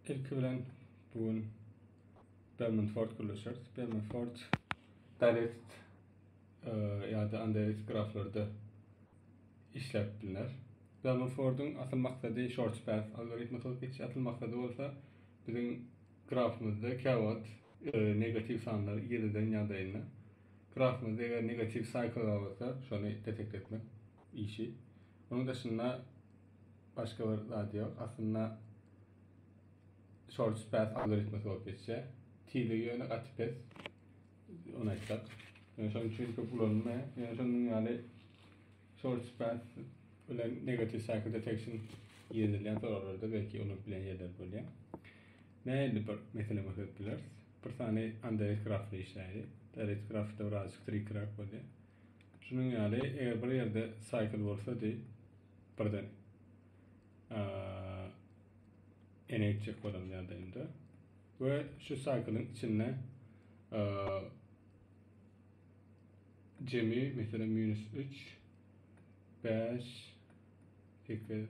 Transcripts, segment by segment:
İlki bilen bugün Bermanford gülüşürüz. Bermanford direct ya da indirect graflarda işlep bilinir. Bermanford'un asıl maksadı short path algoritma olup geçiş. Asıl maksadı olsa bizim grafımızda kağıt negatif sanlar 7'den yandayına. Grafımızda eğer negatif cycle olursa şunu detekt etmek işi. Onun dışında başka bir radyo aslında short path algoritması olup geçiş. T'li yönü atipes ona işler. Yani şunun için kullanılma. Yani şunun yani short path ulan negative cycle detection yerilen sorularda belki onu bilen yerler böyle. Ne bir mesela bakabiliriz. Bir tane indirect grafla işleri. Direct grafta birazcık trick graf böyle. Şunun yani eğer bir yerde cycle olsa değil birden eneyecek olan yerdeyinde ve şu cycle'ın içine cemi mesela minus 3 5 8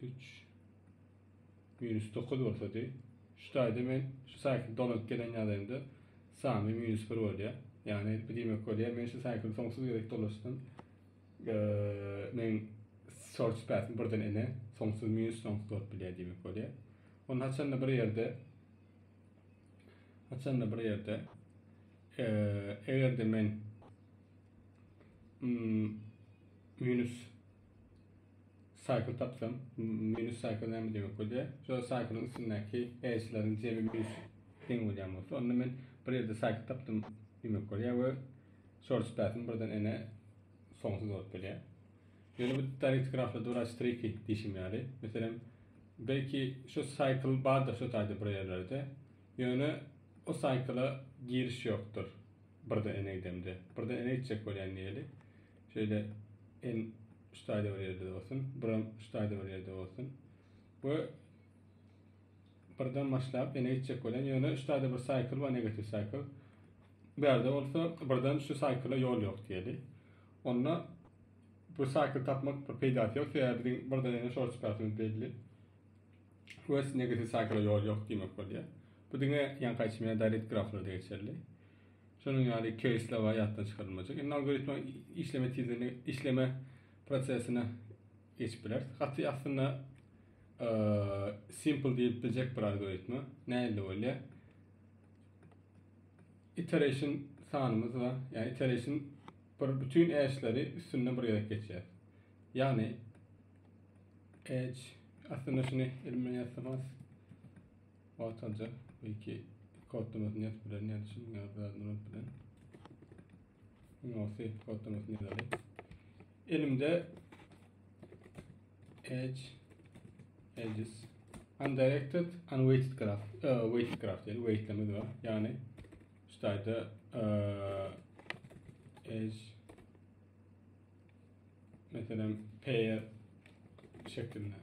3 minus 9 olsa değil. Şu da men şu cycle donup gelen yerdeyinde sami minus 1 oluyor. Yani bir demek oluyor. Men şu cycle sonsuz gerek dolaştım. Men short path'ın birden ene sonsuz minus sonsuz olup bile demek oluyor. Onun haçanla bir yerde eğer de men minus cycle tapsam, minus cycle ne demek oluyor? Şu cycle'ın üstündeki eşlerin cemi minus den olacağım olsa, onda men bir yerde cycle taptım demek oluyor ve short path'ın birden ene sonsuz olup bile. Yani bu direct grafla biraz tricky dişim yani. Mesela belki şu cycle vardır şu tayda bir yerlerde. Yani o cycle'a giriş yoktur. Burada ene gidemde. Burada ene gidecek olan neyeli? Şöyle en şu tayda bir yerde olsun. Buram şu tayda bir yerde olsun. Bu buradan başlayıp ene gidecek olan yani şu tayda bir cycle ve negatif cycle. Bir yerde olsa buradan şu cycle'a yol yok diyeli. Onunla bu cycle tapmak bir peydat yok. Yani bizim burada ene short path'ımız belli. Bu negatif cycle'a yol yok demek oluyor. Bu dine yan kaçmaya direct graflarda geçerli. Şunun yani case'le ve hayattan çıkarılmayacak. Yani algoritma işleme tizini, işleme prosesine geçipiler. Hatta aslında simple diyebilecek bir algoritma. Neyle öyle? Iteration sanımız var. Yani iteration bütün edge'leri üstünden buraya geçeceğiz. Yani edge aslında şunu elimden yazsamaz. Ortaca belki kodlamasını yazabilir. Ne düşünün yazarını bilen. Nasıl kodlamasını yazalım. Elimde edges undirected unweighted graph weighted graph yani weight'leme var. Yani şurada edge mesela pair şeklinde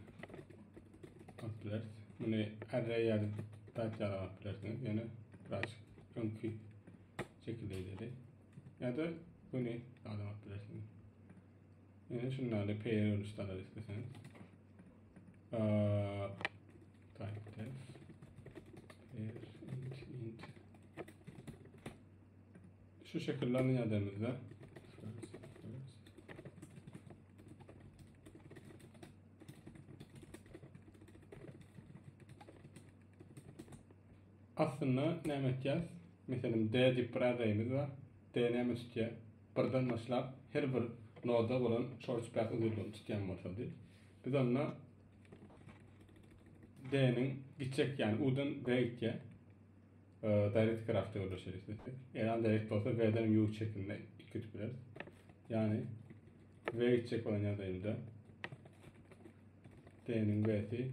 atlar. Bunu array yani data atlarsınız. Yani birazcık önkü şekilde ileri. Ya da bunu adam atlarsınız. Yani şunlarla pair oluşturlar isteseniz. Type def pair int şu şekillerini yadımızda aslında ne yapacağız? Mesela D dip bir array'imiz var. D ne yapacağız? Buradan başlayıp her bir noda olan short path uzunluğunu tutacağım olsaydı. Biz onunla D'nin gidecek yani U'dan V'ye gidecek. Direct graph'ta ulaşır istedik. Eğer direct olsa V'den U şeklinde götürürüz. Yani V'ye gidecek olan yerdeyimde D'nin V'si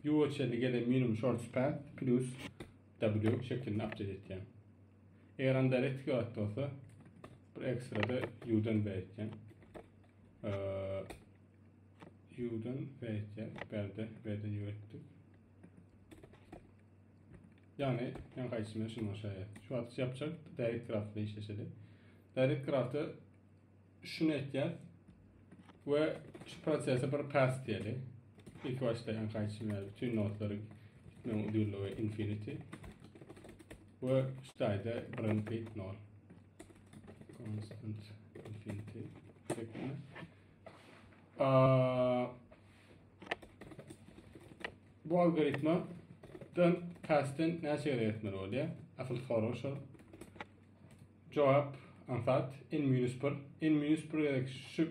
U ölçeli gelen minimum short path plus W şeklinde update edeceğim. Eğer direct graph'ta olsa bir ekstra da U'dan V edeceğim. U'dan V edeceğim. V'den U ettik. Yani yan kaçışmaya şunu aşağıya. Şu atış yapacak. Direct graph'la işleşelim. Direct graph'ta şunu edeceğiz. Ve şu prosese bir pass diyelim. ilk başta yan kaydışmalar bütün notları modülü ve infinity ve üstayda repeat null constant infinity şeklinde. Bu algoritmadan kasten näçe öğretmen oluyor? Asıl soru şu. Cevap ansat n-1 n-1 gerek şu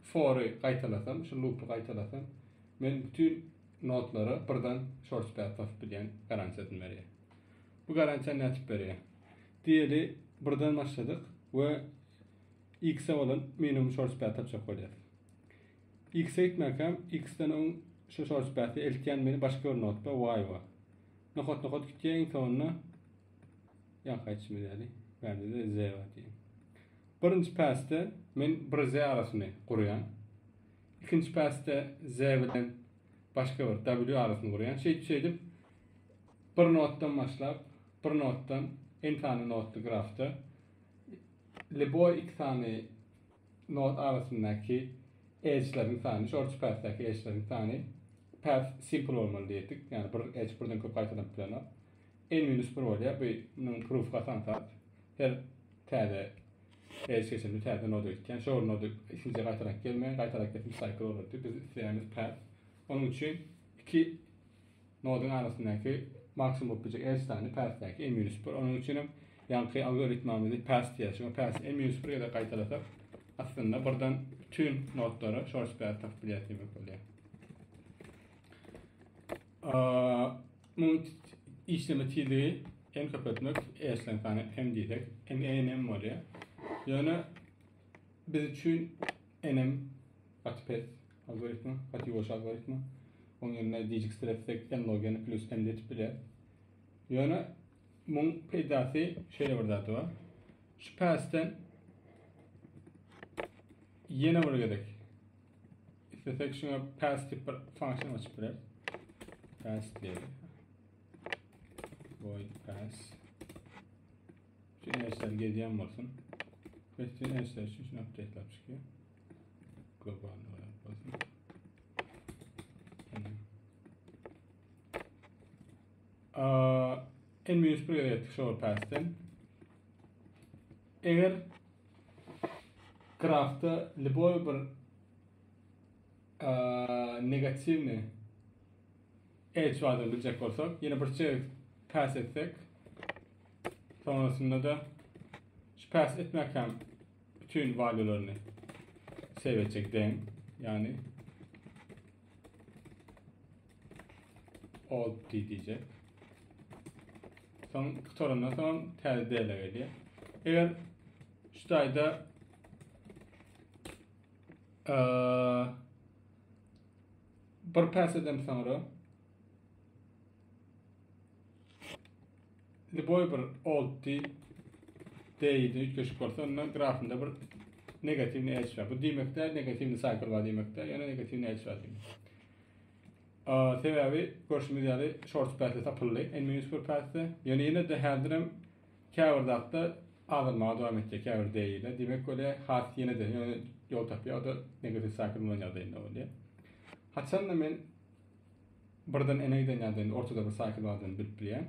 for'u qaytalasam, şu loop'u qaytalasam, men bütün notları birden short path tapıp bilýän garantiýasyny berýär. Bu garantiýa näçe berýär? Diýeli birden başladyk we x'e bolan minimum short path tapjak bolýar. X'e gitmäkem, x'den oň şu short path'y eltýän meni başga bir notda y bar. Nokot gitýän sonuna ýan kaçmy diýeli. Bende de z var diýelim. Birinci pass'te men bir z arasyny gurýan. İkinci pass'te z bilen başga bir w arasyny gurýan. Şeýdip bir notdan başlap, bir notdan n tane notlu grafda bu iki tane not arasındaki edge'lerin tane, short path'taki edge'lerin tane path simple olmalı diýdik. Yani bir edge birden köp qaytadan planlap n-1 bolýar. Bu proof gatantat. Her täze edge geçen bir täze node gitken, şu node ikinci qaytadan gelmeýän, qaytarak geçen cycle bolurdy. Biz isleýänimiz path. Onun üçin iki nodun arasındaki maksimum bolacak edge tane path'taki n-1. Onun üçin ýanky algoritmamyzy path diýär. Şoňa path n-1 ýa-da qaytalasak, aslında birden bütün notlara short path tapyp bilýär demek bolýar. Bu işlemi tili en köpetmek eşlen tane hem diýsek, n bolýar. Ýöne biz üçin nm gatpet algoritma, gatýoş algoritma. Onun ýerine dijikstretsek n log n plus m diýip bilýär. Ýöne mun peýdasy şeýle bir zat bar. Şu path'ten ýene bir gerek. İstesek şuna path tip bir fonksiýon açyp bilýär. Path diýelim. Void pass. Şimdi eşler geldiğim olsun. Bütün eşler için şunu update'lap çıkıyor. Global olarak olsun. n-1 etdik şu pass'ten. Eğer grafta liboy bir negativni edge vardır bilecek olsak, yine bir şey pass etsek, sonrasında da şu pass etmekten bütün value'larını save edecek dem, yani all diyecek. Son kutularından sonra təzə değerler geliyor. Eğer şu dayda bir pass edem sonra liboy bir old deydi ütköşük bolsa, ondan grafında bir negativni edge var. Bu diýmekde negativni cycle var diýmekde, ýa-ni negativni edge var diýmekde. Sebebi görüşümüz ýaly short path'e tapyldy, n-1 path'e. Ýöne ýene de häzirem käwirdatda azalmaga dowam etjek, käwir diýildi. Demek bolýar, has ýene de ýöne ýol tapýar, o da negativ cycle bilen ýagdaýynda bolýar. Haçan da men birden n giden ýagdaýynda ortada bir cycle bardygyny bilip bilýän.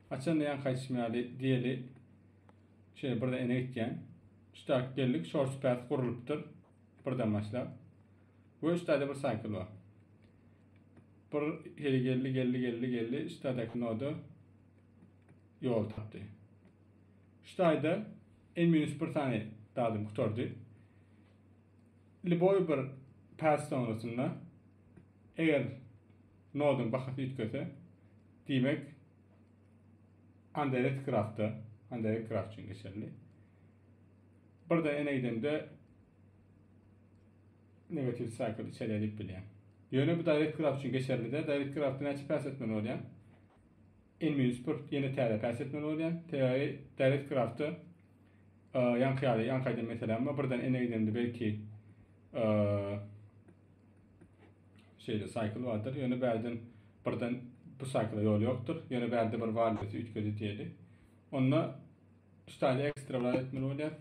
Haçan da ýan kaçmaýaly diýeli şeýle birden n gitýän. Şutak geldik, short path gurulypdyr birden başlap. Bu üçde bir cycle var. Bir geldi, şuradaki nodu yol tapdy. Şutada n-1 tane dadım kutordy. Liboy bir pass sonrasında eğer nodun bakatı ütköse, demek undirect graph için geçerli. Burada n gidende negative cycle içeri edip bilýän. Ýöne bu direct graph için geçerli de, direct graph'da näçe pass etmeli bolýan? n-1 ýene täze pass etmeli bolýan. Direct graph'da ýankaýda meselem birden n gidende belki şeyde cycle vardır. Ýöne bärden birden bu cycle'a ýol ýokdur. Ýöne bärde bir valuesy ütközi diýeli. Onda şutada ekstralar etmeli bolýar.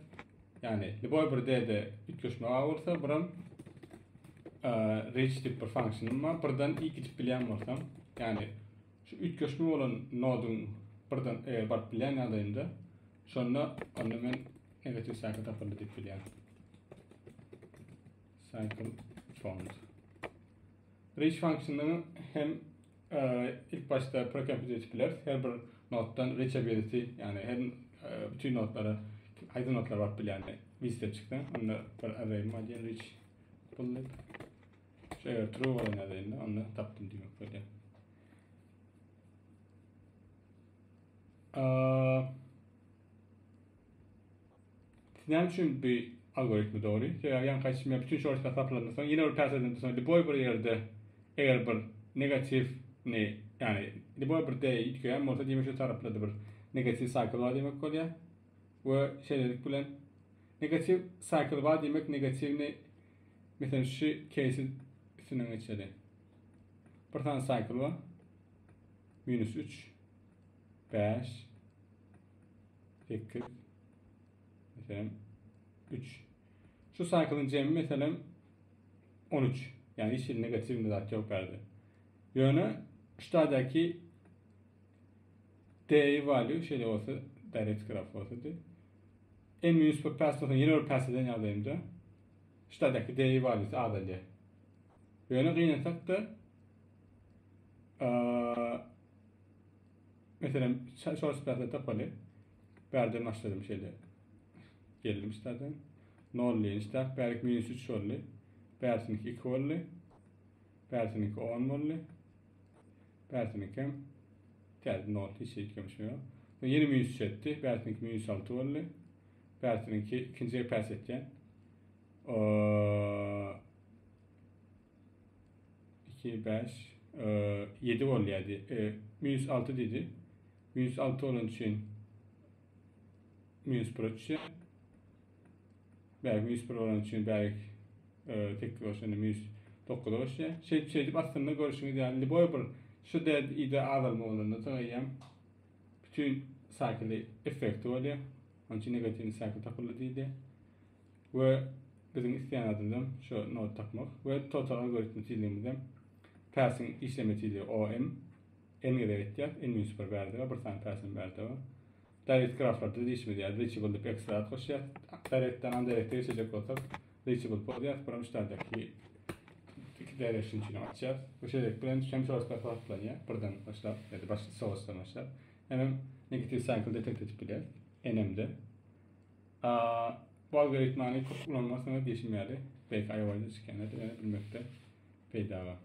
Yani liboy bir d-de ütköşme bolsa, biram reach tip bir function var. Birden iki tip bilen bolsam, yani şu üç köşme olan nodun birden eğer bar bilen adayında, sonra onu men negatif cycle tapılı dip bilen. Cycle found. Reach function'ının hem ilk başta precompute tipler, her bir nottan reachability, yani her bütün notlara haydi notlar var bilen visit çıktı. Onu bir array margin reach bullet. Şöyle true olan adayında onu taptım diyor böyle. Sizin için bir algoritmi doğru. Yani kaçmaya bütün shortcut taplarından sonra yine bir perseden sonra the boy bir yerde eğer bir negatif ne yani the boy bir de itkiyen orta diye şu taraflarda bir negatif cycle var demek oluyor. Ve şeylik bilen negatif cycle var demek negatif ne mesela şu case'in üstünden geçelim. Bir tane cycle var. -3 5 8 mesela 3. Şu cycle'ın cemi mesela 13. Yani işin negatifini de çok verdi. Yönü şuradaki D value şeyde olsa direct graph olsa da en minus bir persona yeni bir perseden yardımcı. Şuradaki D value'si adalya. Yönü kıynasak da mesela source persona tapalı verdim başladım şeyde geldim zaten. Nolli işte belki -3 oldu. Belki 2 oldu. Belki 10 oldu. Belki geldi nol hiç şey etmemişim. Yeni -3 etti. Belki -6 oldu. Belki ikinciye pers edeceğim. 2 5 7 oldu yani. -6 dedi. -6 olan için -1 belki -1 olan için belki tekrar olsun -9 olsun. Şey deyip aslında görüşünüz yani boy bir şu da ide adalma olduğunda sonra bütün cycle efekti oluyor. Onun için negatif cycle takılı değil. Ve bizim isteyen adından şu not takmak ve total algoritma çizdiğimizde passing işlemi çiziyor OM en gerekli en minus verdi ve bir tane passing verdi var. Direct graphlarda değişmedi yani reachable bir ekstra koşuyor. Direct'ten undirect'e geçecek olsak reachable podiyat parametrlerdeki iki direction için açacağız. Bu şeyde plan hem source farklanıyor. Buradan başlar ya da başka source'dan başlar. Hemen negative cycle detect edip NM'de. Bu algoritmanı kullanmasına değişim yani belki ayarlayıcı çıkanlar da bilmekte bedava.